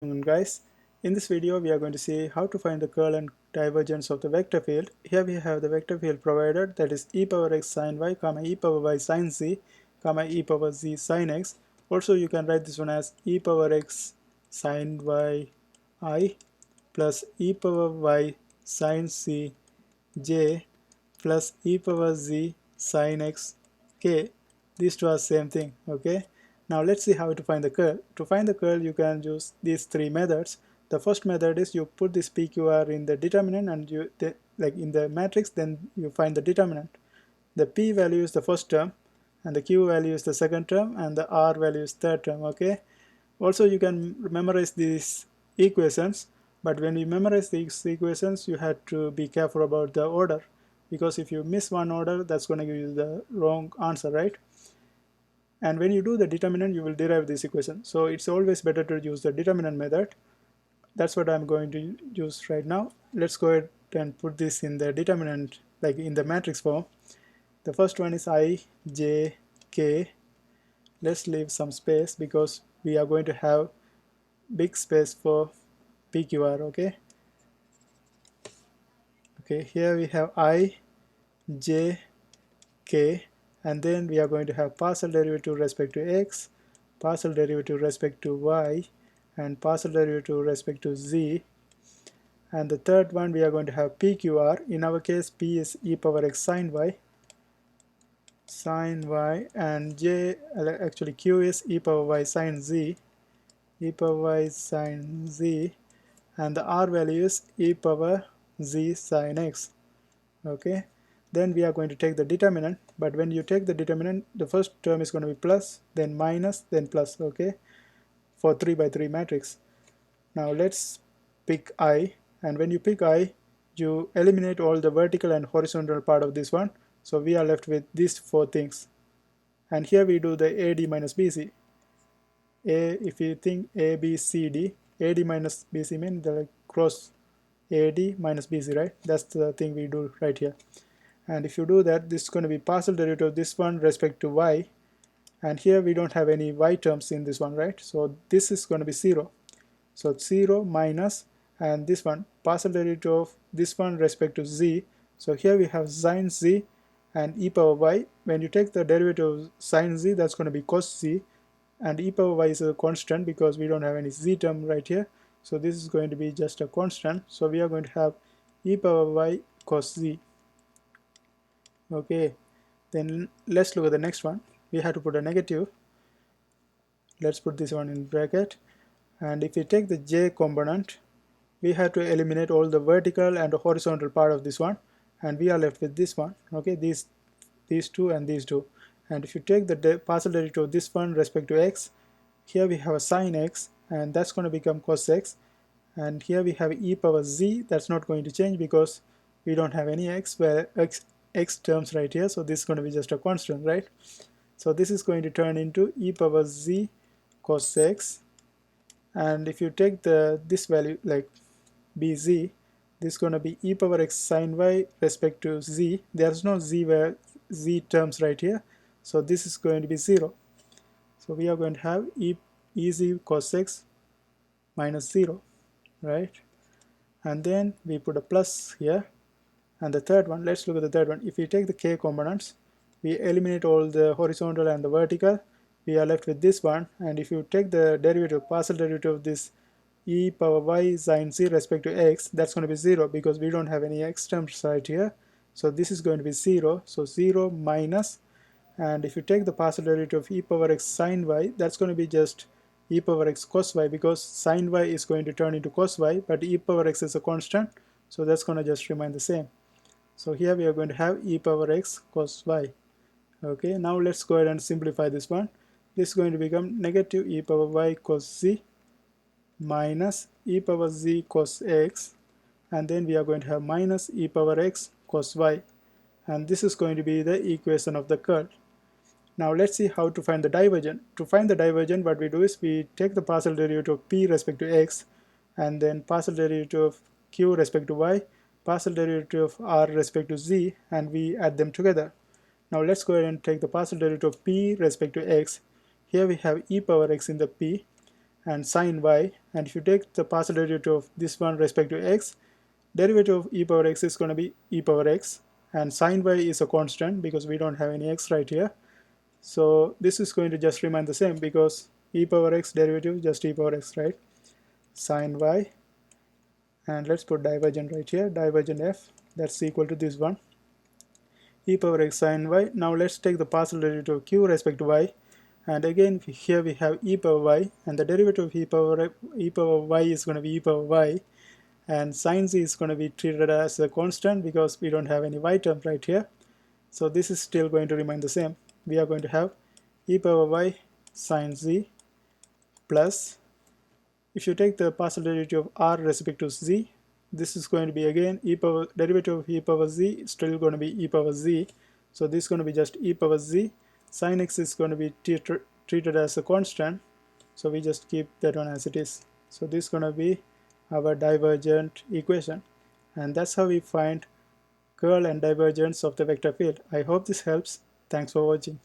Guys, in this video we are going to see how to find the curl and divergence of the vector field. Here we have the vector field provided, that is e power x sin y comma e power y sin z comma e power z sin x. Also you can write this one as e power x sin y I plus e power y sin c j plus e power z sin x k. These two are same thing. Okay, now let's see how to find the curl. To find the curl you can use these three methods. The first method is you put this pqr in the determinant and like in the matrix, then you find the determinant. The p value is the first term and the q value is the second term and the r value is third term. Okay, also you can memorize these equations, but when you memorize these equations you have to be careful about the order, because if you miss one order that's going to give you the wrong answer, right? And when you do the determinant you will derive this equation, so it's always better to use the determinant method. That's what I'm going to use right now. Let's go ahead and put this in the determinant, like in the matrix form. The first one is I j k. Let's leave some space because we are going to have big space for pqr. Okay, here we have I j k, and then we are going to have partial derivative with respect to x, partial derivative with respect to y, and partial derivative with respect to z. And the third one we are going to have pqr. In our case p is e power x sin y, and j, actually q is e power y sin z, e power y sin z, and the r value is e power z sin x. Okay, then we are going to take the determinant, but when you take the determinant the first term is going to be plus, then minus, then plus. Okay, for 3 by 3 matrix. Now let's pick I, and when you pick I you eliminate all the vertical and horizontal part of this one, so we are left with these four things. And here we do the AD minus BC. If you think ABCD, AD minus BC means the cross AD minus BC, right? That's the thing we do right here. And if you do that, this is going to be partial derivative of this one respect to y, and here we don't have any y terms in this one, right? So this is going to be 0. So 0 minus, and this one partial derivative of this one respect to z. So here we have sin z and e power y. When you take the derivative of sin z, that's going to be cos z, and e power y is a constant because we don't have any z term right here, so this is going to be just a constant, so we are going to have e power y cos z. Okay, then let's look at the next one. We have to put a negative. Let's put this one in bracket, and if we take the j component we have to eliminate all the vertical and horizontal part of this one, and we are left with this one. Okay, these two and these two. And if you take the partial derivative of this one respect to x, here we have a sin x, and that's going to become cos x. And here we have e power z, that's not going to change because we don't have any x, where x terms right here, so this is going to be just a constant, right? So this is going to turn into e power z cos x, and if you take this value like bz, this is going to be e power x sin y respect to z. There's no z terms right here, so this is going to be 0. So we are going to have ez cos x minus 0, right? And then we put a plus here. And the third one, let's look at the third one. If we take the k components, we eliminate all the horizontal and the vertical, we are left with this one. And if you take the derivative, partial derivative of this e power y sin z respect to x, that's going to be 0 because we don't have any x terms right here, so this is going to be 0. So 0 minus, and if you take the partial derivative of e power x sin y, that's going to be just e power x cos y, because sin y is going to turn into cos y, but e power x is a constant, so that's going to just remain the same. So here we are going to have e power x cos y. Okay, now let's go ahead and simplify this one. This is going to become negative e power y cos z minus e power z cos x, and then we are going to have minus e power x cos y, and this is going to be the equation of the curl. Now let's see how to find the divergent. To find the divergent, what we do is we take the partial derivative of p respect to x, and then partial derivative of q respect to y, partial derivative of r respect to z, and we add them together. Now let's go ahead and take the partial derivative of p respect to x. Here we have e power x in the p, and sine y, and if you take the partial derivative of this one respect to x, derivative of e power x is going to be e power x, and sine y is a constant because we don't have any x right here. So this is going to just remain the same because e power x derivative just e power x, right? Sine y, and let's put divergent right here, divergent f, that's equal to this one, e power x sine y. Now let's take the partial derivative of q respect to y, and again here we have e power y, and the derivative of e power y is going to be e power y, and sine z is going to be treated as a constant because we don't have any y term right here. So this is still going to remain the same. We are going to have e power y sine z plus, if you take the partial derivative of r respect to z, this is going to be again e power derivative of e power z is still going to be e power z. So this is going to be just e power z. Sin x is going to be treated as a constant. So we just keep that one as it is. So this is going to be our divergent equation. And that's how we find curl and divergence of the vector field. I hope this helps. Thanks for watching.